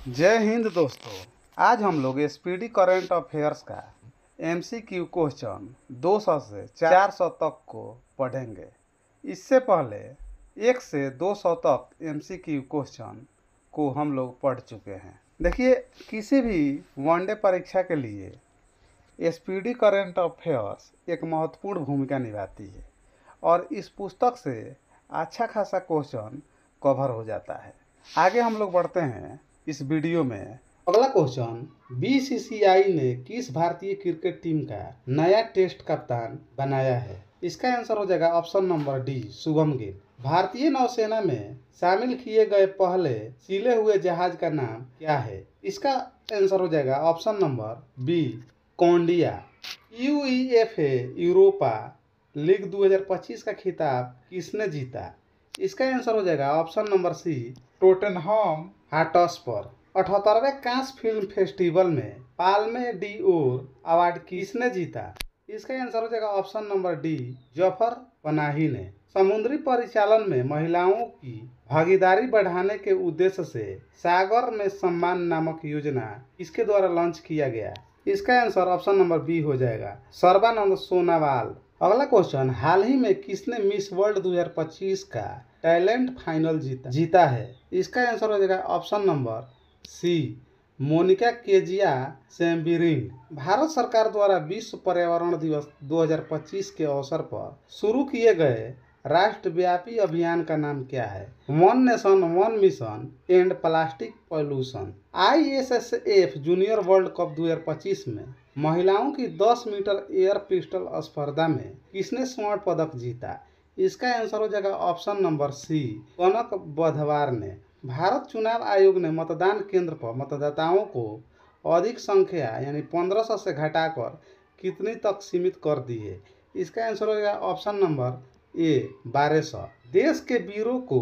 जय हिंद दोस्तों। आज हम लोग स्पीडी करंट अफेयर्स का एमसीक्यू क्वेश्चन 200 से 400 तक को पढ़ेंगे। इससे पहले 1 से 200 तक एमसीक्यू क्वेश्चन को हम लोग पढ़ चुके हैं। देखिए, किसी भी वनडे परीक्षा के लिए स्पीडी करंट अफेयर्स एक महत्वपूर्ण भूमिका निभाती है और इस पुस्तक से अच्छा खासा क्वेश्चन कवर हो जाता है। आगे हम लोग बढ़ते हैं इस वीडियो में। अगला क्वेश्चन, बीसीसीआई ने किस भारतीय क्रिकेट टीम का नया टेस्ट कप्तान बनाया है? इसका आंसर हो जाएगा option number D, Shubham Gill. भारतीय नौसेना में शामिल किए गए पहले सिले हुए जहाज का नाम क्या है? इसका आंसर हो जाएगा ऑप्शन नंबर बी, कौंडिया। यूईएफए यूरोपा लीग 2025 का खिताब किसने जीता? इसका आंसर हो जाएगा option number C, Tottenham Hotspur. 78वें कांस फिल्म फेस्टिवल में पाल्मे डी ओर अवार्ड किसने जीता? इसका आंसर हो जाएगा option number D, Zafar Panahi ने। समुद्री परिचालन में महिलाओं की भागीदारी बढ़ाने के उद्देश्य से सागर में सम्मान नामक योजना किसके द्वारा लॉन्च किया गया? इसका आंसर ऑप्शन नंबर बी हो जाएगा, सर्बानंद सोनोवाल। अगला क्वेश्चन, हाल ही में किसने मिस वर्ल्ड 2025 का टैलेंट फाइनल जीता है? इसका आंसर हो जाएगा option number C, Monica Kezia Sembiring. Bharat सरकार द्वारा विश्व पर्यावरण दिवस 2025 के अवसर पर शुरू किए गए राष्ट्रव्यापी अभियान का नाम क्या है? One nation one mission and plastic pollution. ISSF junior world cup 2025 में महिलाओं की 10 मीटर एयर पिस्टल स्पर्धा में किसने स्वर्ण पदक जीता? इसका आंसर हो जाएगा ऑप्शन नंबर सी, कनक बधवार ने। भारत चुनाव आयोग ने मतदान केंद्र पर मतदाताओं को अधिक संख्या यानी 1500 से घटाकर कितनी तक सीमित कर दी है? इसका आंसर हो जाएगा ऑप्शन नंबर ए, 1200। देश के वीरों को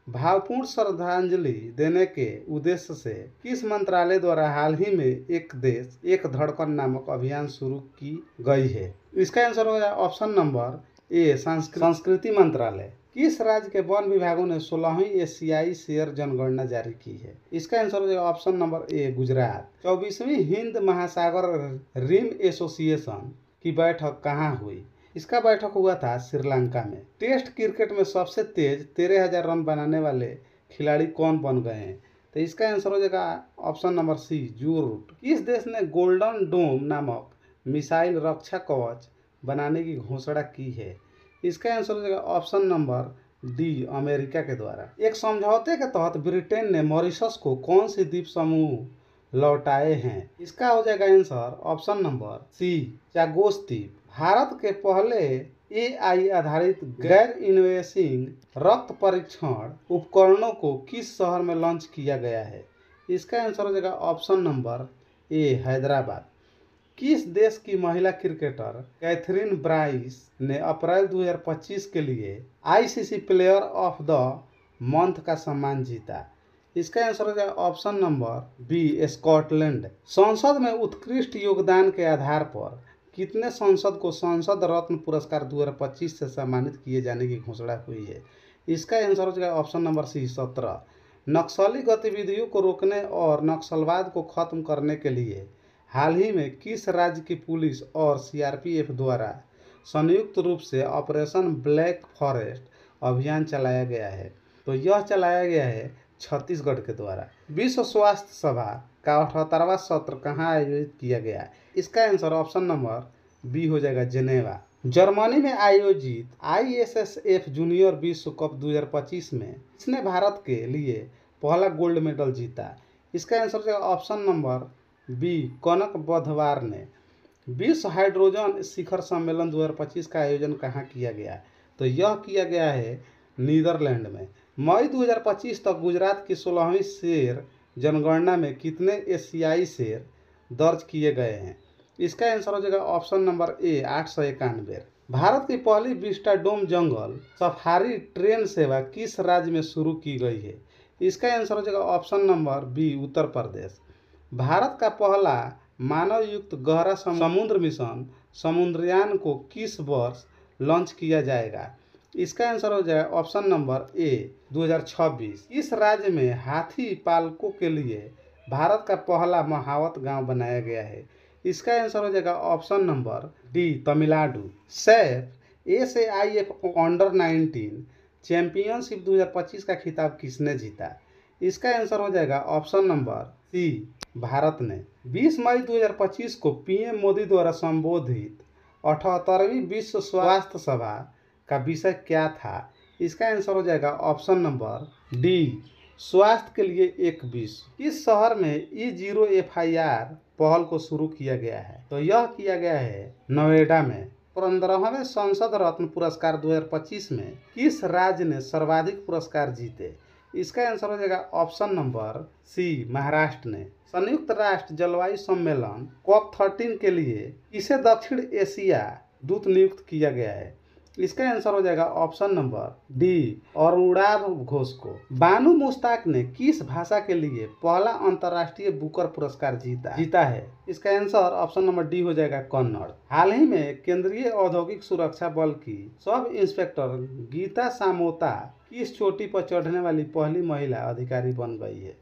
भावपूर्ण श्रद्धांजलि देने के उद्देश्य से किस मंत्रालय द्वारा हाल ही में एक देश एक धड़कन नामक अभियान शुरू की गई है? इसका आंसर हो जाएगा ऑप्शन नंबर ए, संस्कृति मंत्रालय। किस राज्य के वन विभागों ने 16वीं एशियाई शेर जनगणना जारी की है? इसका आंसर हो जाएगा ऑप्शन नंबर ए, गुजरात। 24वीं हिंद महासागर रिम एसोसिएशन की बैठक कहाँ हुई? इसका बैठक हुआ था श्रीलंका में। टेस्ट क्रिकेट में सबसे तेज 13,000 रन बनाने वाले खिलाड़ी कौन बन गए हैं? तो इसका आंसर हो जाएगा ऑप्शन नंबर सी, जो रूट। किस देश ने गोल्डन डोम नामक मिसाइल रक्षा कवच बनाने की घोषणा की है? इसका आंसर हो जाएगा ऑप्शन नंबर डी, अमेरिका के द्वारा। एक समझौते के तहत ब्रिटेन ने मॉरिशस को कौन सी द्वीप समूह लौटाए हैं? इसका हो जाएगा answer option number C, Chagos द्वीप। भारत के पहले एआई आधारित गैर इन्वेसिव रक्त परीक्षण उपकरणों को किस शहर में लॉन्च किया गया है? इसका आंसर हो जाएगा ऑप्शन नंबर ए, हैदराबाद। किस देश की महिला क्रिकेटर कैथरीन ब्राइस ने अप्रैल 2025 के लिए ICC player of the month का सम्मान जीता? इसका आंसर हो जाएगा ऑप्शन नंबर बी, स्कॉटलैंड। संसद में उत्कृष्ट योगदान के आधार पर कितने सांसद को संसद रत्न पुरस्कार 2025 से सम्मानित किए जाने की घोषणा हुई है? इसका आंसर हो जाएगा ऑप्शन नंबर सी, 17। नक्सली गतिविधियों को रोकने और नक्सलवाद को खत्म करने के लिए हाल ही में किस राज्य की पुलिस और सीआरपीएफ द्वारा संयुक्त रूप से ऑपरेशन ब्लैक फॉरेस्ट अभियान चलाया गया है? तो यह चलाया गया है छत्तीसगढ़ के द्वारा। विश्व स्वास्थ्य सभा का 78वां सत्र कहाँ आयोजित किया गया है? इसका आंसर ऑप्शन नंबर बी हो जाएगा, जेनेवा। जर्मनी में आयोजित आईएसएसएफ जूनियर विश्व कप 2025 में किसने भारत के लिए पहला गोल्ड मेडल जीता? इसका आंसर हो जाएगा ऑप्शन नंबर बी, कनक बधवार ने। विश्व हाइड्रोजन शिखर सम्मेलन 2025 का आयोजन कहाँ किया गया? तो यह किया गया है नीदरलैंड में। मई 2025 तक गुजरात की 16वीं शेर जनगणना में कितने एशियाई शेर दर्ज किए गए हैं? इसका आंसर हो जाएगा ऑप्शन नंबर ए, 891। भारत की पहली विस्टाडोम जंगल सफारी ट्रेन सेवा किस राज्य में शुरू की गई है? इसका आंसर हो जाएगा option number B, Uttar Pradesh. Bharat का पहला मानव युक्त गहरा समुद्र मिशन समुद्रयान को किस वर्ष लॉन्च किया जाएगा? इसका आंसर हो जाएगा ऑप्शन नंबर ए, 2026। इस राज्य में हाथी पालकों के लिए भारत का पहला महावत गांव बनाया गया है? इसका आंसर हो जाएगा option number D, Tamil Nadu. SAFF SAIF under 19 championship 2025 का खिताब किसने जीता? इसका आंसर हो जाएगा ऑप्शन नंबर सी, भारत ने। 20 मई 2025 को पीएम मोदी द्वारा संबोधित 78वीं विश्व स्वास्थ्य सभा का विषय क्या था? इसका आंसर हो जाएगा ऑप्शन नंबर डी, स्वास्थ्य के लिए एक विश्व। इस शहर में E0 FIR पहल को शुरू किया गया है? तो यह किया गया है नोएडा में। 15वें संसद रत्न पुरस्कार 2025 में किस राज्य ने सर्वाधिक पुरस्कार जीते? इसका आंसर हो जाएगा ऑप्शन नंबर सी, महाराष्ट्र ने। संयुक्त राष्ट्र जलवायु सम्मेलन COP13 के लिए किसे दक्षिण एशिया दूत नियुक्त किया गया है? इसका आंसर हो जाएगा option number D, Arunabh Ghosh को। बानू मुश्ताक ने किस भाषा के लिए पहला अंतर्राष्ट्रीय बुकर पुरस्कार जीता है? इसका आंसर ऑप्शन नंबर डी हो जाएगा, कन्नड़। हाल ही में केंद्रीय औद्योगिक सुरक्षा बल की सब इंस्पेक्टर गीता सामोता किस चोटी पर चढ़ने वाली पहली महिला अधिकारी बन गई है?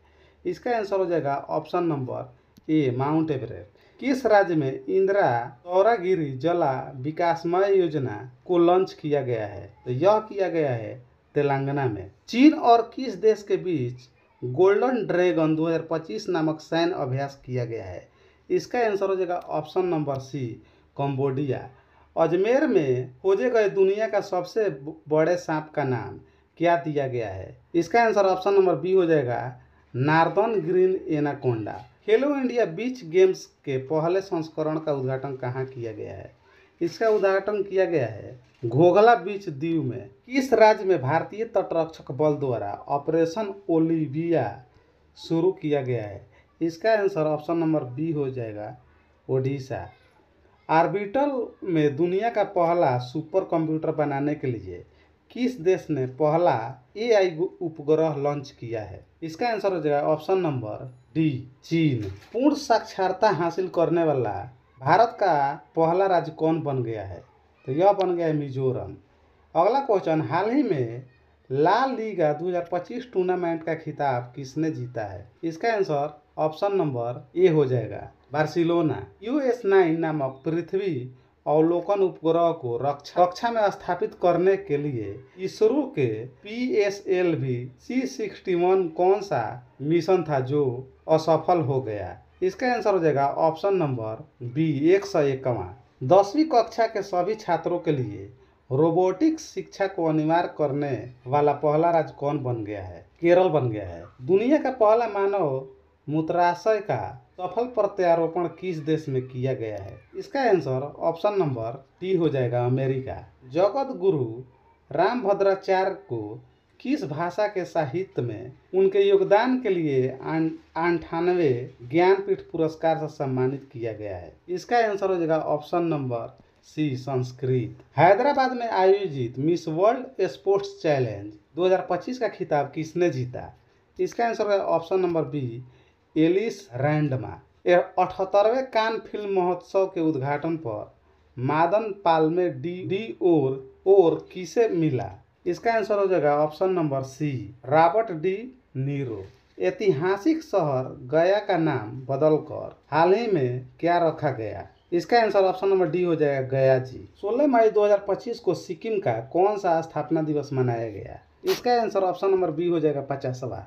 इसका आंसर हो जाएगा ऑप्शन नंबर ए, माउंट एवरेस्ट। किस राज्य में इंदिरा सौरगिरी जला विकासमय योजना को लॉन्च किया गया है? तो यह किया गया है तेलंगाना में। चीन और किस देश के बीच गोल्डन ड्रैगन 2025 नामक सैन्य अभ्यास किया गया है? इसका आंसर हो जाएगा option number C, Cambodia. Ajmer में खोजे गए दुनिया का सबसे बड़े सांप का नाम क्या दिया गया है? इसका आंसर ऑप्शन नंबर बी हो जाएगा, नार्दर्न ग्रीन एनाकोंडा। खेलो इंडिया बीच गेम्स के पहले संस्करण का उद्घाटन कहाँ किया गया है? इसका उद्घाटन किया गया है घोघला बीच द्वीप में। किस राज्य में भारतीय तटरक्षक बल द्वारा ऑपरेशन ओलिविया शुरू किया गया है? इसका आंसर ऑप्शन नंबर बी हो जाएगा, ओडिशा। ऑर्बिटल में दुनिया का पहला सुपर कंप्यूटर बनाने के लिए किस देश ने पहला AI उपग्रह लॉन्च किया है? इसका आंसर हो जाएगा ऑप्शन नंबर डी, चीन। पूर्ण साक्षरता हासिल करने वाला भारत का पहला राज्य कौन बन गया है? तो यह बन गया है मिजोरम। अगला क्वेश्चन, हाल ही में ला लीगा 2025 टूर्नामेंट का खिताब किसने जीता है? इसका आंसर ऑप्शन नंबर ए हो जाएगा, बार्सिलोना। US9 नामक पृथ्वी अवलोकन उपग्रह को कक्षा में स्थापित करने के लिए इसरो के PSLV C61 कौन सा मिशन था जो असफल हो गया? इसका आंसर हो जाएगा ऑप्शन नंबर बी, 151। 10वीं कक्षा के सभी छात्रों के लिए रोबोटिक्स शिक्षा को अनिवार्य करने वाला पहला राज्य कौन बन गया है? केरल बन गया है। दुनिया का पहला मानव मूत्राशय का सफल प्रत्यारोपण किस देश में किया गया है? इसका आंसर ऑप्शन नंबर डी हो जाएगा, अमेरिका। जगत गुरु रामभद्राचार्य को किस भाषा के साहित्य में उनके योगदान के लिए 98वें ज्ञानपीठ पुरस्कार से सम्मानित किया गया है? इसका आंसर हो जाएगा option number C, Sanskrit. Hyderabad में आयोजित मिस वर्ल्ड स्पोर्ट्स चैलेंज 2025 का खिताब किसने जीता? इसका आंसर है option number B, Elis Randma. 78वें कान फिल्म महोत्सव के उद्घाटन पर मादन पाल्मे डी और किसे मिला? इसका आंसर हो जाएगा option number C, Robert De Niro. ऐतिहासिक शहर गया का नाम बदलकर हाल ही में क्या रखा गया? इसका आंसर ऑप्शन नंबर डी हो जाएगा, गया जी। 16 मई 2025 को सिक्किम का कौन सा स्थापना दिवस मनाया गया? इसका आंसर ऑप्शन नंबर बी हो जाएगा, 50वां।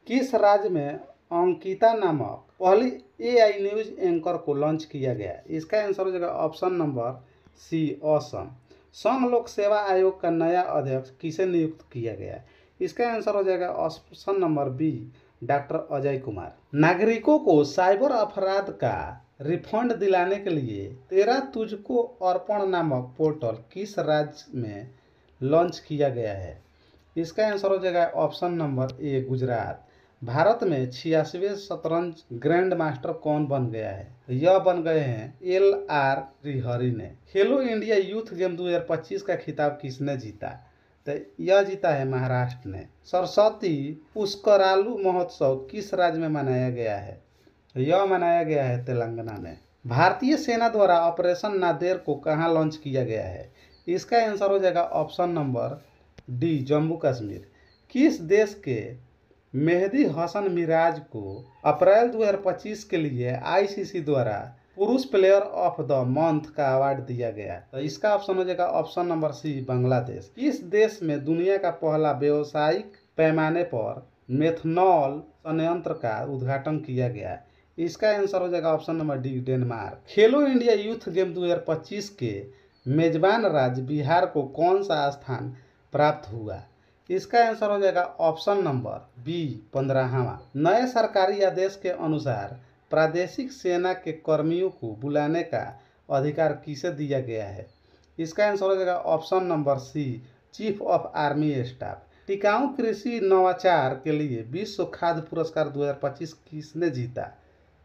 किस राज्य में अंकिता नामक पहली AI न्यूज एंकर को लॉन्च किया गया? इसका आंसर हो जाएगा ऑप्शन नंबर सी, असम। संघ लोक सेवा आयोग का नया अध्यक्ष किसे नियुक्त किया गया? इसका आंसर हो जाएगा option number B, doctor Ajay Kumar. नागरिकों को साइबर अपराध का रिफंड दिलाने के लिए तेरा तुझको अर्पण नामक पोर्टल किस राज्य में लॉन्च किया गया है? इसका आंसर हो जाएगा option number A, Gujarat. Bharat में 86वें शतरंज ग्रैंड मास्टर कौन बन गया है? यह बन गए हैं LR श्रीहरि ने। खेलो इंडिया यूथ गेम 2025 का खिताब किसने जीता? तो यह जीता है महाराष्ट्र ने। सरस्वती पुष्करालु महोत्सव किस राज्य में मनाया गया है? यह मनाया गया है तेलंगाना में। भारतीय सेना द्वारा ऑपरेशन नादेर को कहाँ लॉन्च किया गया है? इसका आंसर हो जाएगा option number D, Jammu Kashmir. किस देश के मेहदी हसन मिराज को अप्रैल 2025 के लिए आईसीसी द्वारा पुरुष प्लेयर ऑफ द मंथ का अवार्ड दिया गया। तो इसका ऑप्शन हो जाएगा ऑप्शन नंबर सी, बांग्लादेश। इस देश में दुनिया का पहला व्यावसायिक पैमाने पर मेथनॉल संयंत्र का उद्घाटन किया गया। इसका आंसर हो जाएगा ऑप्शन नंबर डी, डेनमार्क। खेलो इंडिया यूथ गेम 2025 के मेजबान राज्य बिहार को कौन सा स्थान प्राप्त हुआ? इसका आंसर हो जाएगा ऑप्शन नंबर बी, 15वां। नए सरकारी आदेश के अनुसार प्रादेशिक सेना के कर्मियों को बुलाने का अधिकार किसे दिया गया है? इसका आंसर हो जाएगा option number C, chief of army staff. टिकाऊ कृषि नवाचार के लिए विश्व खाद्य पुरस्कार 2025 किसने जीता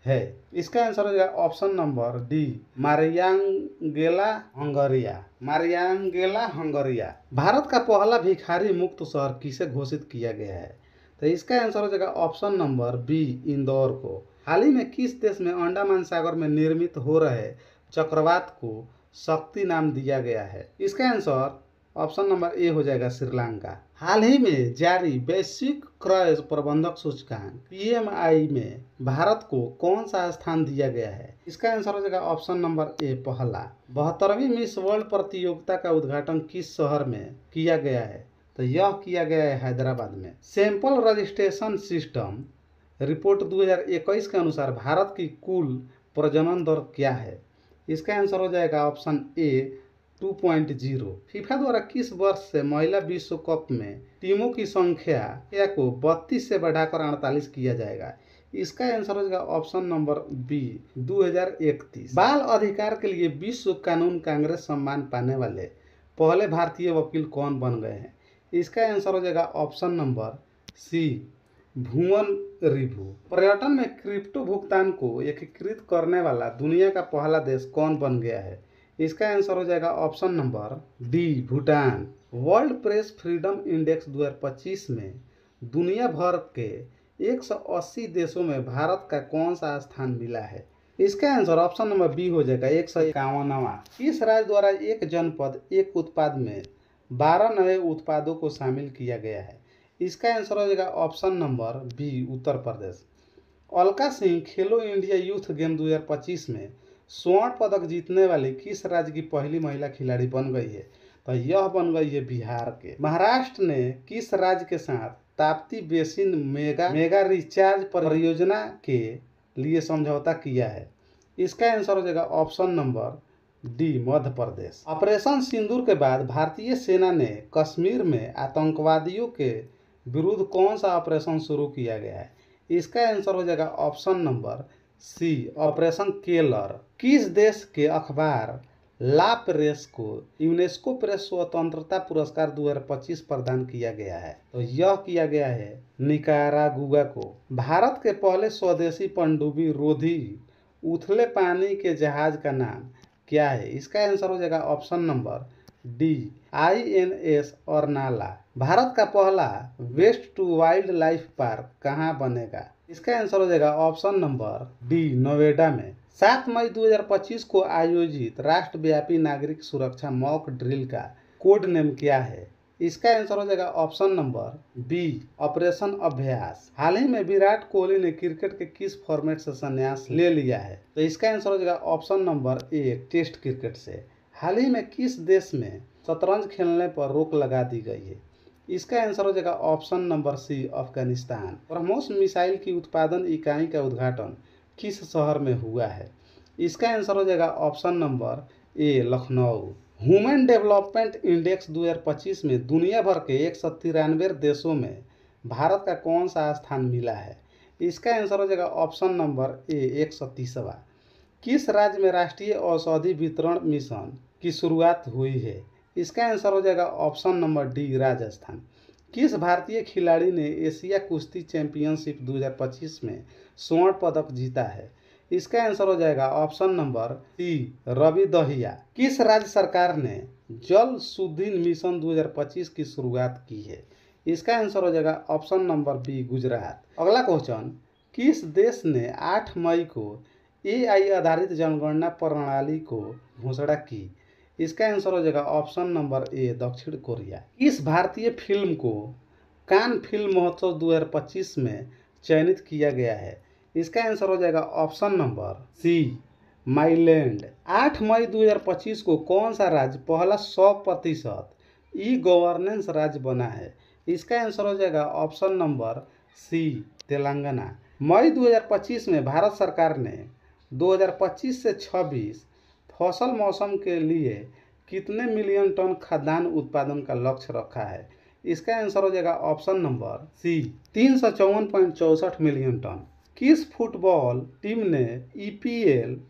है? इसका आंसर हो जाएगा option number D, Mariangela हंगरिया। Mariangela हंगरिया। Bharat का पहला भिखारी मुक्त शहर किसे घोषित किया गया है? तो इसका आंसर हो जाएगा ऑप्शन नंबर बी, इंदौर को। हाल ही में किस देश में अंडमान सागर में निर्मित हो रहे चक्रवात को शक्ति नाम दिया गया है? इसका आंसर ऑप्शन नंबर ए हो जाएगा, श्रीलंका। हाल ही में जारी वैश्विक क्रय प्रबंधक सूचकांक पीएमआई में भारत को कौन सा स्थान दिया गया है? इसका आंसर हो जाएगा ऑप्शन नंबर ए, पहला। 72वीं मिस वर्ल्ड प्रतियोगिता का उद्घाटन किस शहर में किया गया है? तो यह किया गया है हैदराबाद में। सैंपल रजिस्ट्रेशन सिस्टम रिपोर्ट 2021 के अनुसार भारत की कुल प्रजनन दर क्या है? इसका आंसर हो जाएगा ऑप्शन ए, 2.0। फीफा द्वारा किस वर्ष से महिला विश्व कप में टीमों की संख्या को 32 से बढ़ाकर 48 किया जाएगा? इसका आंसर हो जाएगा ऑप्शन नंबर बी, 2031। बाल अधिकार के लिए विश्व कानून कांग्रेस सम्मान पाने वाले पहले भारतीय वकील कौन बन गए हैं? इसका आंसर हो जाएगा ऑप्शन नंबर सी, भुवन रिभु। पर्यटन में क्रिप्टो भुगतान को एकीकृत करने वाला दुनिया का पहला देश कौन बन गया है? इसका आंसर हो जाएगा option number D, Bhutan. World press freedom index 2025 में दुनिया भर के 180 देशों में भारत का कौन सा स्थान मिला है? इसका आंसर ऑप्शन नंबर बी हो जाएगा, 151वां। इस राज्य द्वारा एक जनपद एक उत्पाद में 12 नए उत्पादों को शामिल किया गया है? इसका आंसर हो जाएगा option number B, Uttar Pradesh. Alka Singh खेलो इंडिया यूथ गेम 2025 में स्वर्ण पदक जीतने वाली किस राज्य की पहली महिला खिलाड़ी बन गई है? तो यह बन गई है बिहार के। महाराष्ट्र ने किस राज्य के साथ ताप्ती बेसिन मेगा रिचार्ज परियोजना के लिए समझौता किया है? इसका आंसर हो जाएगा option number D, Madhya Pradesh. Operation सिंदूर के बाद भारतीय सेना ने कश्मीर में आतंकवादियों के विरुद्ध कौन सा ऑपरेशन शुरू किया गया है? इसका आंसर हो जाएगा option number C, operation Keller. किस देश के अखबार ला प्रेस को यूनेस्को प्रेस स्वतंत्रता पुरस्कार 2025 प्रदान किया गया है? तो यह किया गया है निकारागुआ को। भारत के पहले स्वदेशी पनडुब्बी रोधी उथले पानी के जहाज का नाम क्या है? इसका आंसर हो जाएगा option number D, INS Arnala. भारत का पहला वेस्ट टू वाइल्ड लाइफ पार्क कहाँ बनेगा? इसका आंसर हो जाएगा ऑप्शन नंबर डी, नोएडा में। 7 मई 2025 को आयोजित राष्ट्रव्यापी नागरिक सुरक्षा मॉक ड्रिल का कोड नेम क्या है? इसका आंसर हो जाएगा ऑप्शन नंबर बी, ऑपरेशन अभ्यास। हाल ही में विराट कोहली ने क्रिकेट के किस फॉर्मेट से संन्यास ले लिया है? तो इसका आंसर हो जाएगा option number A, test cricket से। हाल ही में किस देश में शतरंज खेलने पर रोक लगा दी गई है? इसका आंसर हो जाएगा option number C, Afghanistan. BrahMos missile की उत्पादन इकाई का उद्घाटन किस शहर में हुआ है? इसका आंसर हो जाएगा ऑप्शन नंबर ए, लखनऊ। ह्यूमन डेवलपमेंट इंडेक्स 2025 में दुनिया भर के 193 देशों में भारत का कौन सा स्थान मिला है? इसका आंसर हो जाएगा ऑप्शन नंबर ए, 130वां। किस राज्य में राष्ट्रीय औषधि वितरण मिशन की शुरुआत हुई है? इसका आंसर हो जाएगा ऑप्शन नंबर डी, राजस्थान। किस भारतीय खिलाड़ी ने एशिया कुश्ती चैंपियनशिप 2025 में स्वर्ण पदक जीता है? इसका आंसर हो जाएगा option number C, Ravi Dahiya. किस राज्य सरकार ने जल शुद्धि मिशन 2025 की शुरुआत की है? इसका आंसर हो जाएगा ऑप्शन नंबर बी, गुजरात। अगला क्वेश्चन, किस देश ने 8 मई को AI आधारित जनगणना प्रणाली को घोषणा की? इसका आंसर हो जाएगा ऑप्शन नंबर ए, दक्षिण कोरिया। इस भारतीय फिल्म को कान फिल्म महोत्सव 2025 में चयनित किया गया है? इसका आंसर हो जाएगा ऑप्शन नंबर सी, माईलैंड। 8 मई 2025 को कौन सा राज्य पहला 100% ई गवर्नेंस राज्य बना है? इसका आंसर हो जाएगा ऑप्शन नंबर सी, तेलंगाना। मई 2025 में भारत सरकार ने 2025 से 26 फसल मौसम के लिए कितने मिलियन टन खाद्यान्न उत्पादन का लक्ष्य रखा है? इसका आंसर हो जाएगा option number C, 354.64 million ton. किस फुटबॉल टीम ने ईपीएल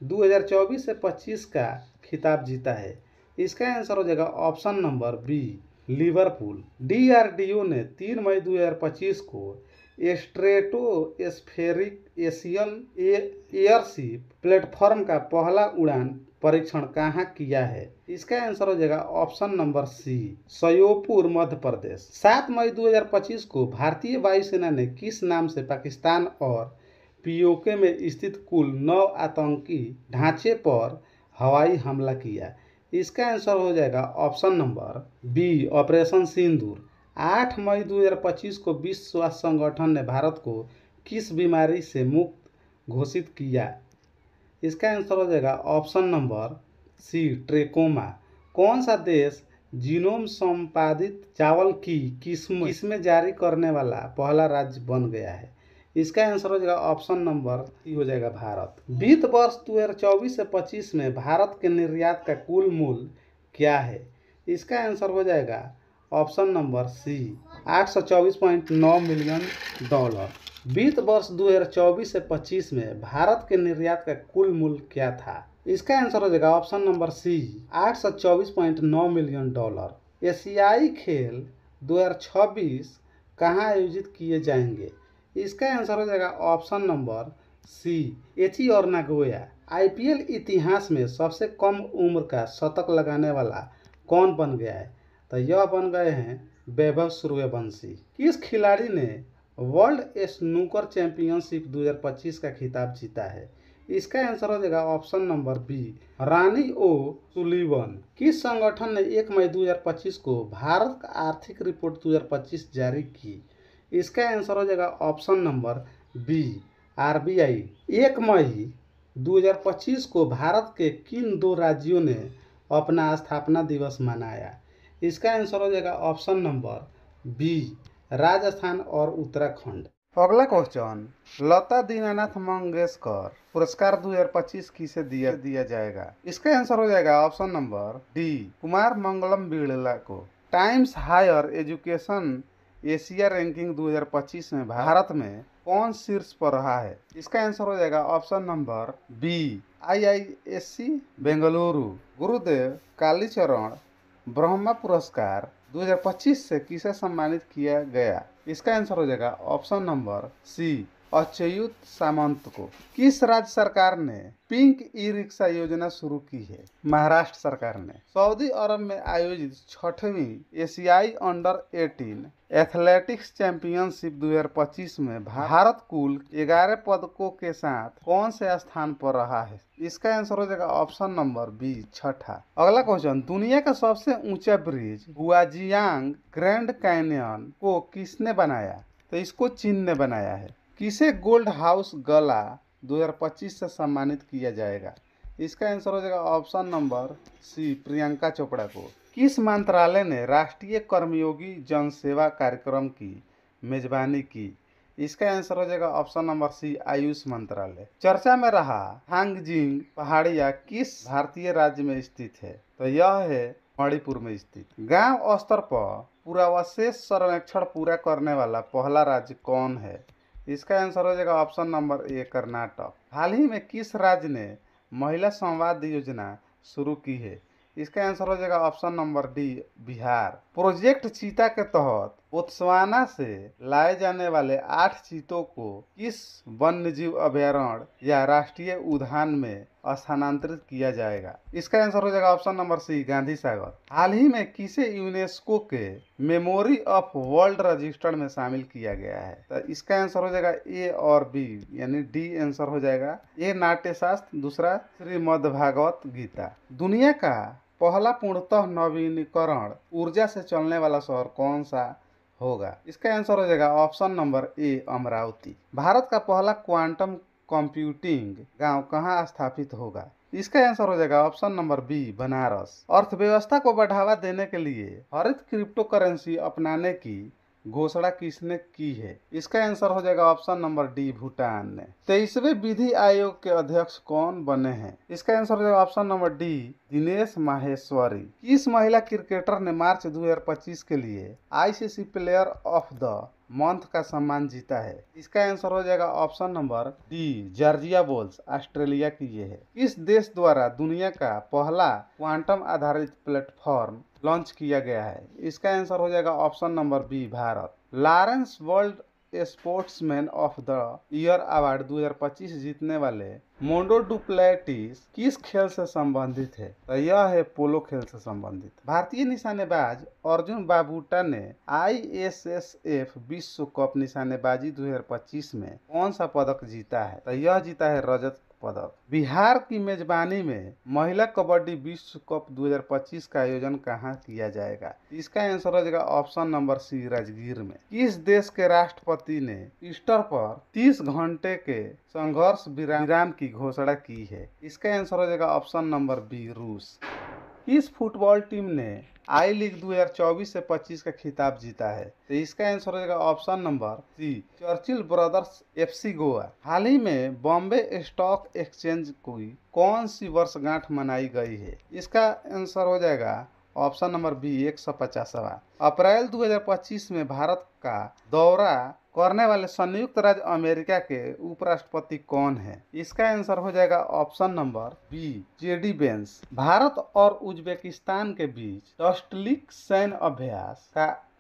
2024 से 25 का खिताब जीता है? इसका आंसर हो जाएगा option number B, Liverpool. DRDO ने 3 मई 2025 को स्ट्रेटोस्फेरिक एशियन एयरशिप प्लेटफॉर्म का पहला उड़ान परीक्षण कहाँ किया है? इसका आंसर हो जाएगा ऑप्शन नंबर सी, श्योपुर मध्य प्रदेश। 7 मई 2025 को भारतीय वायुसेना ने किस नाम से पाकिस्तान और पीओके में स्थित कुल 9 आतंकी ढांचे पर हवाई हमला किया? इसका आंसर हो जाएगा ऑप्शन नंबर बी, ऑपरेशन सिंदूर। 8 मई 2025 को विश्व स्वास्थ्य संगठन ने भारत को किस बीमारी से मुक्त घोषित किया? इसका आंसर हो जाएगा ऑप्शन नंबर सी, ट्रेकोमा। कौन सा देश जीनोम संपादित चावल की किस्में जारी करने वाला पहला राज्य बन गया है? इसका आंसर हो जाएगा ऑप्शन नंबर सी, हो जाएगा भारत। वित्त वर्ष 2024 से 25 में भारत के निर्यात का कुल मूल्य क्या है? इसका आंसर हो जाएगा option number C, 824.9 million dollar. वित्त वर्ष 2024 से 25 में भारत के निर्यात का कुल मूल्य क्या था? इसका आंसर हो जाएगा option number C, 824.9 million dollar. एशियाई खेल 2026 कहाँ आयोजित किए जाएंगे? इसका आंसर हो जाएगा ऑप्शन नंबर सी, एची और नागोया। आईपीएल इतिहास में सबसे कम उम्र का शतक लगाने वाला कौन बन गया है? तो यह बन गए हैं वैभव सूर्यवंशी। किस खिलाड़ी ने वर्ल्ड स्नूकर चैंपियनशिप 2025 का खिताब जीता है? इसका आंसर हो जाएगा ऑप्शन नंबर बी, रानी ओ सुलीवन। किस संगठन ने 1 मई 2025 को भारत का आर्थिक रिपोर्ट 2025 जारी की? इसका आंसर हो जाएगा ऑप्शन नंबर बी, आरबीआई। 1 मई 2025 को भारत के किन 2 राज्यों ने अपना स्थापना दिवस मनाया? इसका आंसर हो जाएगा ऑप्शन नंबर बी, राजस्थान और उत्तराखंड। अगला क्वेश्चन, लता दीनानाथ मंगेशकर पुरस्कार 2025 किसे दिया जाएगा? इसका आंसर हो जाएगा option number D, Kumar Mangalam Birla को। Times Higher Education Asia ranking 2025 में भारत में कौन शीर्ष पर रहा है? इसका आंसर हो जाएगा option number B, IISc Bengaluru. Gurudev Kalicharan Brahma पुरस्कार 2025 से किसे सम्मानित किया गया? इसका आंसर हो जाएगा ऑप्शन नंबर सी, अच्युत सामंत को। किस राज्य सरकार ने पिंक ई रिक्शा योजना शुरू की है? महाराष्ट्र सरकार ने। सऊदी अरब में आयोजित 6वीं एशियाई अंडर 18 एथलेटिक्स चैंपियनशिप 2025 में भारत कुल 11 पदकों के साथ कौन से स्थान पर रहा है? इसका आंसर हो जाएगा ऑप्शन नंबर बी, छठा। अगला क्वेश्चन, दुनिया का सबसे ऊंचा ब्रिज हुआजियांग ग्रैंड कैनियन को किसने बनाया? तो इसको चीन ने बनाया है। किसे गोल्ड हाउस गला 2025 से सम्मानित किया जाएगा? इसका आंसर हो जाएगा option number C, Priyanka Chopra को। किस मंत्रालय ने राष्ट्रीय कर्मयोगी जनसेवा कार्यक्रम की मेजबानी की? इसका आंसर हो जाएगा ऑप्शन नंबर सी, आयुष मंत्रालय। चर्चा में रहा हांगजिंग पहाड़िया किस भारतीय राज्य में स्थित है? तो यह है मणिपुर में स्थित। गांव स्तर पर पुरावशेष सर्वेक्षण पूरा करने वाला पहला राज्य कौन है? इसका आंसर हो जाएगा ऑप्शन नंबर ए, कर्नाटक। हाल ही में किस राज्य ने महिला संवाद योजना शुरू की है? इसका आंसर हो जाएगा option number D, Bihar. Project चीता के तहत बोत्सवाना से लाए जाने वाले 8 चीतों को किस वन्यजीव अभयारण्य या राष्ट्रीय उद्यान में स्थानांतरित किया जाएगा? इसका आंसर हो जाएगा ऑप्शन नंबर सी, गांधी सागर। हाल ही में किसे यूनेस्को के मेमोरी ऑफ वर्ल्ड रजिस्टर में शामिल किया गया है? तो इसका आंसर हो जाएगा ए और बी, यानी डी आंसर हो जाएगा। ए नाट्यशास्त्र, दूसरा श्रीमद् भागवत गीता। दुनिया का पहला पूर्णतः नवीनीकरण ऊर्जा से चलने वाला शहर कौन सा होगा। इसका आंसर हो जाएगा ऑप्शन नंबर ए अमरावती। भारत का पहला क्वांटम कंप्यूटिंग गांव कहाँ स्थापित होगा? इसका आंसर हो जाएगा ऑप्शन नंबर बी बनारस। अर्थव्यवस्था को बढ़ावा देने के लिए हरित क्रिप्टो करेंसी अपनाने की घोषणा किसने की है? इसका आंसर हो जाएगा ऑप्शन नंबर डी भूटान ने। 23वें विधि आयोग के अध्यक्ष कौन बने हैं? इसका आंसर हो जाएगा option number D Dinesh Maheshwari. किस महिला क्रिकेटर ने मार्च 2025 के लिए ICC player of the month का सम्मान जीता है? इसका आंसर हो जाएगा ऑप्शन नंबर डी जॉर्जिया बोल्स, ऑस्ट्रेलिया की ये है। किस देश द्वारा दुनिया का पहला क्वांटम आधारित प्लेटफॉर्म लॉन्च किया गया है? इसका आंसर हो जाएगा option number B Bharat. Laureus World Sportsman of the Year award 2025 जीतने वाले मोंडो डुप्लेटिस किस खेल से संबंधित है? तो यह है पोलो खेल से संबंधित। भारतीय निशानेबाज अर्जुन बाबूटा ने ISSF विश्व कप निशानेबाजी 2025 में कौन सा पदक जीता है? तो यह जीता है रजत पदक। बिहार की मेजबानी में महिला कबड्डी विश्व कप 2025 का आयोजन कहाँ किया जाएगा? इसका आंसर हो जाएगा ऑप्शन नंबर सी राजगीर में। किस देश के राष्ट्रपति ने ईस्टर पर 30 घंटे के संघर्ष विराम की घोषणा की है? इसका आंसर हो जाएगा ऑप्शन नंबर बी रूस। किस फुटबॉल टीम ने आई लीग 2024 से 25 का खिताब जीता है? तो इसका आंसर हो जाएगा option number C Churchill Brothers FC Goa. हाल ही में बॉम्बे स्टॉक एक्सचेंज की कौन सी वर्षगांठ मनाई गई है? इसका आंसर हो जाएगा ऑप्शन नंबर बी 150वां। अप्रैल 2025 में भारत का दौरा करने वाले संयुक्त राज्य अमेरिका के उपराष्ट्रपति कौन है? इसका आंसर हो जाएगा option number B JD Vance. Bharat और उज्बेकिस्तान के बीच तस्टलिक सैन्य अभ्यास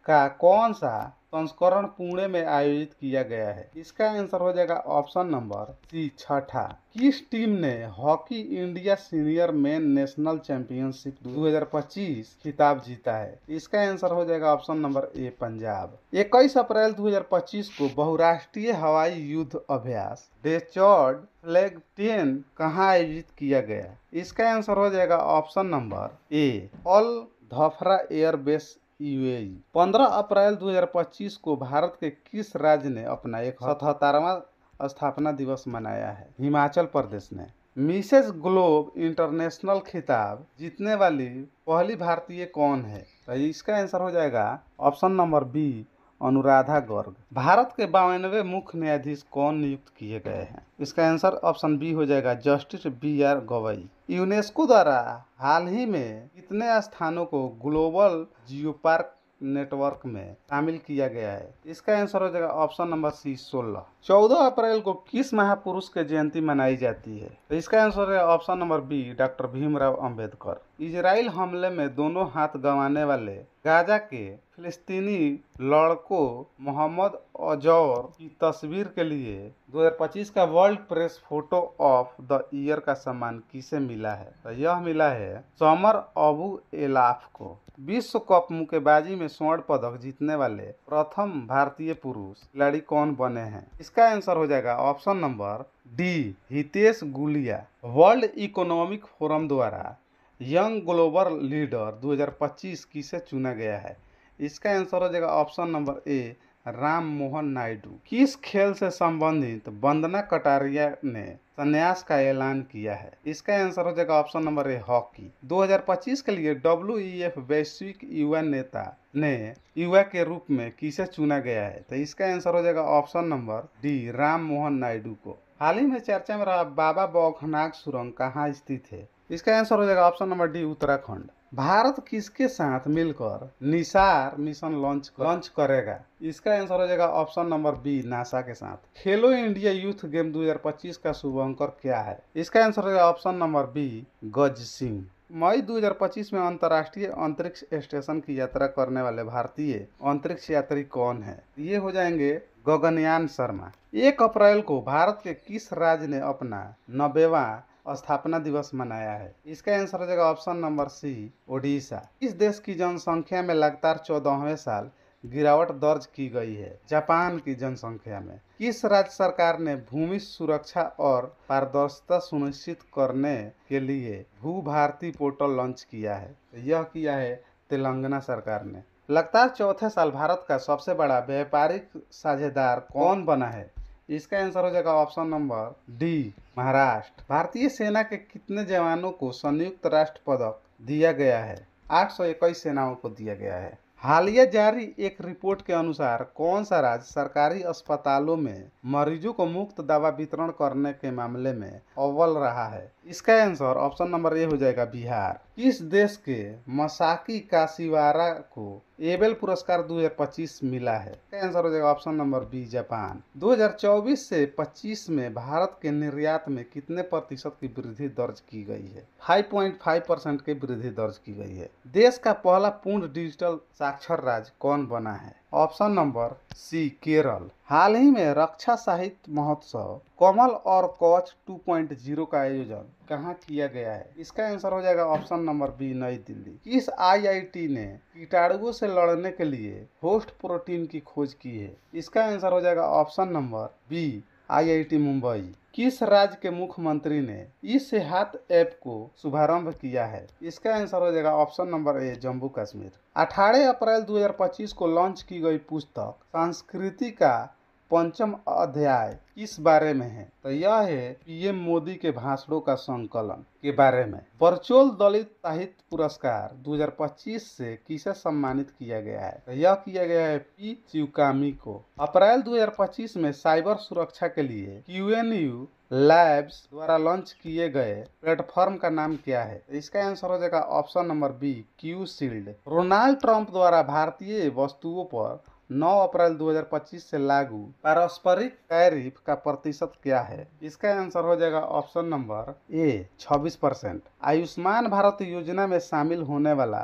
का कौन सा संस्करण पुणे में आयोजित किया गया है? इसका आंसर हो जाएगा ऑप्शन नंबर सी छठा। किस टीम ने hockey India senior main national championship 2025 खिताब जीता है? इसका आंसर हो जाएगा ऑप्शन नंबर ए पंजाब। 21 अप्रैल 2025 को बहुराष्ट्रीय हवाई युद्ध अभ्यास डेजर्ट फ्लैग 10 कहाँ आयोजित किया गया? इसका आंसर हो जाएगा option number A Al Dhafra airbase UAE। 15 April 2025 को भारत के किस राज्य ने अपना 177वां स्थापना दिवस मनाया है? हिमाचल प्रदेश ने। मिसेस ग्लोब इंटरनेशनल खिताब जीतने वाली पहली भारतीय कौन है? तो इसका आंसर हो जाएगा option number B Anuradha Garg. Bharat के 52वें मुख्य न्यायाधीश कौन नियुक्त किए गए हैं? इसका आंसर ऑप्शन बी हो जाएगा जस्टिस BR गवई। यूनेस्को द्वारा हाल ही में कितने स्थानों को ग्लोबल जियोपार्क नेटवर्क में शामिल किया गया है? इसका आंसर हो जाएगा ऑप्शन नंबर सी 16। 14 अप्रैल को किस महापुरुष की जयंती मनाई जाती है? तो इसका आंसर है option number B doctor Bhimrao Ambedkar. Israel हमले में दोनों हाथ गंवाने वाले गाजा के फिलिस्तीनी लड़कों मोहम्मद अजौर की तस्वीर के लिए 2025 का world press photo of the year का सम्मान किसे मिला है? तो यह मिला है समर अबू एलाफ को। विश्व कप मुक्केबाजी में स्वर्ण पदक जीतने वाले प्रथम भारतीय पुरुष खिलाड़ी कौन बने हैं? इसका आंसर हो जाएगा option number D Hitesh Gulia. World economic forum द्वारा यंग ग्लोबल लीडर 2025 किसे चुना गया है? इसका आंसर हो जाएगा ऑप्शन नंबर ए राम मोहन नायडू। किस खेल से संबंधित वंदना कटारिया ने संन्यास का ऐलान किया है? इसका आंसर हो जाएगा ऑप्शन नंबर ए हॉकी। 2025 के लिए WEF वैश्विक युवा नेता ने युवा के रूप में किसे चुना गया है? तो इसका आंसर हो जाएगा option number D Ram Mohan Naidu को। हाल ही में चर्चा में रहा बाबा बौखनाग सुरंग कहाँ स्थित है? इसका आंसर हो जाएगा option number D Uttarakhand. Bharat किसके साथ मिलकर निसार मिशन लॉन्च करेगा? इसका आंसर हो जाएगा ऑप्शन नंबर बी नासा के साथ। खेलो इंडिया यूथ गेम 2025 का शुभांकर क्या है? इसका आंसर हो जाएगा ऑप्शन नंबर बी गज सिंह। मई 2025 में अंतर्राष्ट्रीय अंतरिक्ष स्टेशन की यात्रा करने वाले भारतीय अंतरिक्ष यात्री कौन है? ये हो जाएंगे गगनयान शर्मा। 1 अप्रैल को भारत के किस राज्य ने अपना 90वां स्थापना दिवस मनाया है? इसका आंसर हो जाएगा ऑप्शन नंबर सी ओडिशा। इस देश की जनसंख्या में लगातार 14वें साल गिरावट दर्ज की गई है। जापान की जनसंख्या में किस राज्य सरकार ने भूमि सुरक्षा और पारदर्शिता सुनिश्चित करने के लिए भू भारती पोर्टल लॉन्च किया है? यह किया है तेलंगाना सरकार ने। लगातार चौथे साल भारत का सबसे बड़ा व्यापारिक साझेदार कौन बना है? इसका आंसर हो जाएगा ऑप्शन नंबर डी, महाराष्ट्र। भारतीय सेना के कितने जवानों को संयुक्त राष्ट्र पदक दिया गया है? 821 सेनाओं को दिया गया है। हालिया जारी एक रिपोर्ट के अनुसार कौन सा राज्य सरकारी अस्पतालों में मरीजों को मुफ्त दवा वितरण करने के मामले में अव्वल रहा है? इसका आंसर ऑप्शन नंबर ए हो जाएगा बिहार। किस देश के मसाकी काशिवारा को एबेल पुरस्कार 2025 मिला है? इसका आंसर हो जाएगा ऑप्शन नंबर बी, जापान। 2024 से 25 में भारत के निर्यात में कितने प्रतिशत की वृद्धि दर्ज की गई है? 5.5% की वृद्धि दर्ज की गई है। देश का पहला पूर्ण डिजिटल साक्षर राज्य कौन बना है? Option number C, Kerala. हाल ही में रक्षा साहित्य महोत्सव कमल और कवच 2.0 का आयोजन कहाँ किया गया है? इसका आंसर हो जाएगा ऑप्शन नंबर बी, नई दिल्ली। किस आईआईटी ने कीटाणुओं से लड़ने के लिए होस्ट प्रोटीन की खोज की है? इसका आंसर हो जाएगा option number B, IIT Mumbai. किस राज्य के मुख्यमंत्री ने ई सेहत ऐप को शुभारंभ किया है? इसका आंसर हो जाएगा ऑप्शन नंबर ए, जम्मू कश्मीर। 18 अप्रैल 2025 को लॉन्च की गई पुस्तक संस्कृति का पंचम अध्याय किस बारे में है? तो यह है पीएम मोदी के भाषणों का संकलन के बारे में। बरचोल दलित साहित्य पुरस्कार 2025 से किसे सम्मानित किया गया है? तो यह किया गया है पी चिवकामी को। अप्रैल 2025 में साइबर सुरक्षा के लिए क्यूएनयू लैब्स द्वारा लॉन्च किए गए प्लेटफॉर्म का नाम क्या है? इसका आंसर हो जाएगा option number B, Q Shield. Donald Trump द्वारा भारतीय वस्तुओं पर 9 अप्रैल 2025 से लागू पारस्परिक टैरिफ का प्रतिशत क्या है? इसका आंसर हो जाएगा ऑप्शन नंबर ए, 26%। आयुष्मान भारत योजना में शामिल होने वाला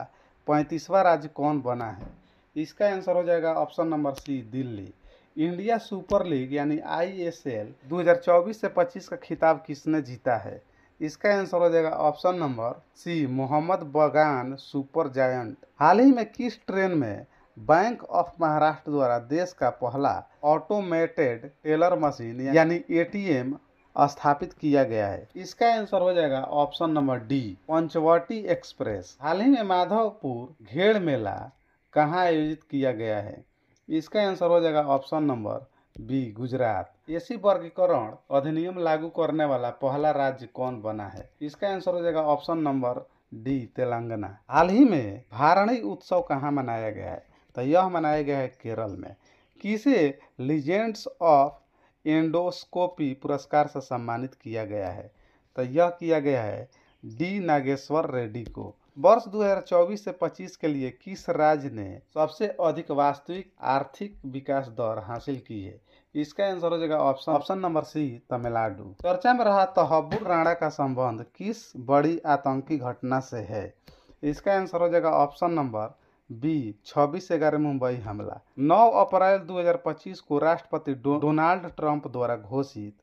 35वां राज्य कौन बना है? इसका आंसर हो जाएगा option number C, Delhi. India Super League यानी आईएसएल 2024 से 25 का खिताब किसने जीता है? इसका आंसर हो जाएगा ऑप्शन नंबर सी, मोहम्मद बगान सुपर जायंट। हाल ही में किस ट्रेन में बैंक ऑफ महाराष्ट्र द्वारा देश का पहला ऑटोमेटेड टेलर मशीन यानी एटीएम स्थापित किया गया है? इसका आंसर हो जाएगा option number D, Panchavati express. हाल ही में माधवपुर घेड़ मेला कहाँ आयोजित किया गया है? इसका आंसर हो जाएगा option number B, Gujarat. SC वर्गीकरण अधिनियम लागू करने वाला पहला राज्य कौन बना है? इसका आंसर हो जाएगा ऑप्शन नंबर डी, तेलंगाना। हाल ही में भारणी उत्सव कहाँ मनाया गया है? तो यह मनाया गया है केरल में। किसे लीजेंड्स ऑफ एंडोस्कोपी पुरस्कार से सम्मानित किया गया है? तो यह किया गया है डी, नागेश्वर रेड्डी को। वर्ष 2024 से 25 के लिए किस राज्य ने सबसे अधिक वास्तविक आर्थिक विकास दर हासिल की है? इसका आंसर हो जाएगा ऑप्शन नंबर सी, तमिलनाडु। चर्चा में रहा तहब्बुर राणा का संबंध किस बड़ी आतंकी घटना से है? इसका आंसर हो जाएगा ऑप्शन नंबर बी, 26/11 मुंबई हमला। 9 अप्रैल 2025 को राष्ट्रपति डोनाल्ड ट्रंप द्वारा घोषित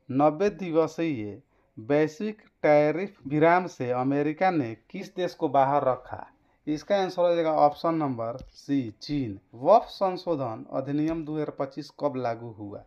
90 दिवसीय वैश्विक टैरिफ विराम से अमेरिका ने किस देश को बाहर रखा? इसका आंसर हो जाएगा ऑप्शन नंबर सी, चीन। वक्फ संशोधन अधिनियम 2025 कब लागू हुआ?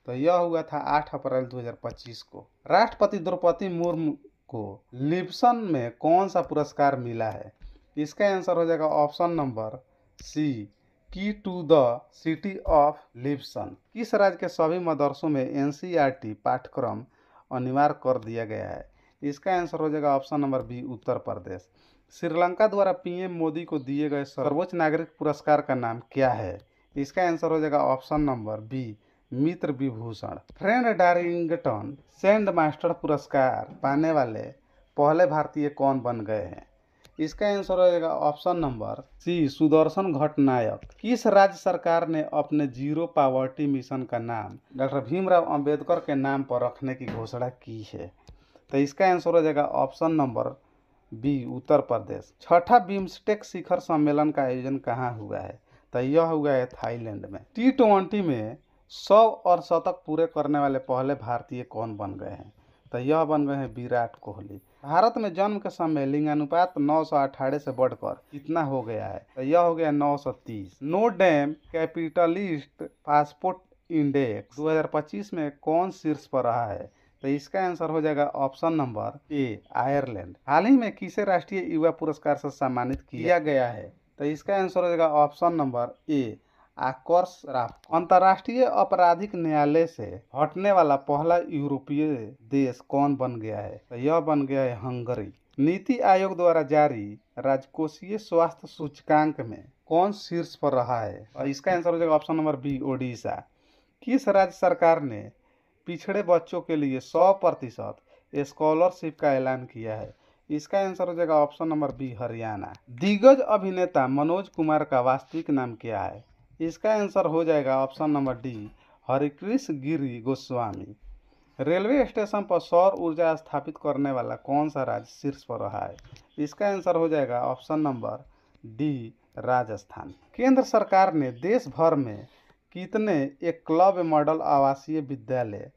तो यह हुआ था 8 अप्रैल 2025 को। राष्ट्रपति द्रौपदी मुर्मू को लिब्सन में कौन सा पुरस्कार मिला है? इसका आंसर हो जाएगा ऑप्शन नंबर सी, की टू द सिटी ऑफ लिब्सन। किस राज्य के सभी मदरसों में एनसीईआरटी पाठ्यक्रम अनिवार्य कर दिया गया है? इसका आंसर हो जाएगा option number B, Uttar Pradesh. Sri Lanka द्वारा पीएम मोदी को दिए गए सर्वोच्च नागरिक पुरस्कार का नाम क्या है? इसका आंसर हो जाएगा ऑप्शन नंबर बी, मित्र विभूषण। फ्रेड डारिंगटन सैंड मास्टर पुरस्कार पाने वाले पहले भारतीय कौन बन गए हैं? इसका आंसर हो जाएगा option number C, Sudarshan Pattnaik. किस राज्य सरकार ने अपने जीरो पॉवर्टी मिशन का नाम डॉक्टर भीमराव अंबेडकर के नाम पर रखने की घोषणा की है? तो इसका आंसर हो जाएगा option number B, Uttar Pradesh. छठा बिम्स्टेक शिखर सम्मेलन का आयोजन कहाँ हुआ है? तो यह हुआ है थाईलैंड में। T20 में 100 और शतक पूरे करने वाले पहले भारतीय कौन बन गए हैं? तो यह बन गए हैं विराट कोहली। भारत में जन्म के समय लिंगानुपात 918 से बढ़कर कितना हो गया है? तो यह हो गया 930। Nomad capitalist passport index 2025 में कौन शीर्ष पर रहा है? तो इसका आंसर हो जाएगा ऑप्शन नंबर ए, आयरलैंड। हाल ही में किसे राष्ट्रीय युवा पुरस्कार से सम्मानित किया गया है? तो इसका आंसर हो जाएगा ऑप्शन नंबर ए, आकर्ष राफ्ट। अंतर्राष्ट्रीय आपराधिक न्यायालय से हटने वाला पहला यूरोपीय देश कौन बन गया है? तो यह बन गया है हंगरी। नीति आयोग द्वारा जारी राजकोषीय स्वास्थ्य सूचकांक में कौन शीर्ष पर रहा है? और इसका आंसर हो जाएगा ऑप्शन नंबर बी, ओडिशा। किस राज्य सरकार ने पिछड़े बच्चों के लिए 100% स्कॉलरशिप का ऐलान किया है? इसका आंसर हो जाएगा ऑप्शन नंबर बी, हरियाणा। दिग्गज अभिनेता मनोज कुमार का वास्तविक नाम क्या है? इसका आंसर हो जाएगा ऑप्शन नंबर डी, हरिकृष्ण गिरी गोस्वामी। रेलवे स्टेशन पर सौर ऊर्जा स्थापित करने वाला कौन सा राज्य शीर्ष पर रहा है? इसका आंसर हो जाएगा ऑप्शन नंबर डी, राजस्थान। केंद्र सरकार ने देश भर में कितने एकलव्य मॉडल आवासीय विद्यालय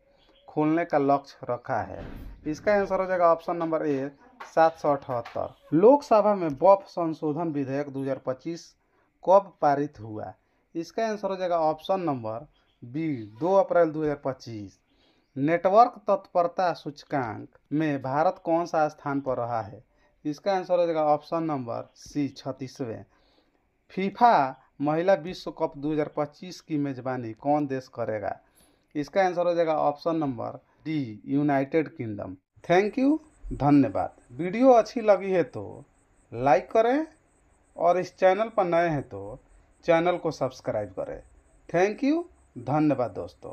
खोलने का लक्ष्य रखा है? इसका आंसर हो जाएगा ऑप्शन नंबर ए, 778। लोकसभा में वक्फ संशोधन विधेयक 2025 कब पारित हुआ? इसका आंसर हो जाएगा ऑप्शन नंबर बी, 2 अप्रैल 2025। नेटवर्क तत्परता सूचकांक में भारत कौन सा स्थान पर रहा है? इसका आंसर हो जाएगा ऑप्शन नंबर सी, 36वें। फीफा महिला विश्व कप 2025 की मेजबानी कौन देश करेगा? इसका आंसर हो जाएगा option number D, United kingdom. Thank you, धन्यवाद। वीडियो अच्छी लगी है तो लाइक करें और इस चैनल पर नए हैं तो चैनल को सब्सक्राइब करें। थैंक यू, धन्यवाद दोस्तों।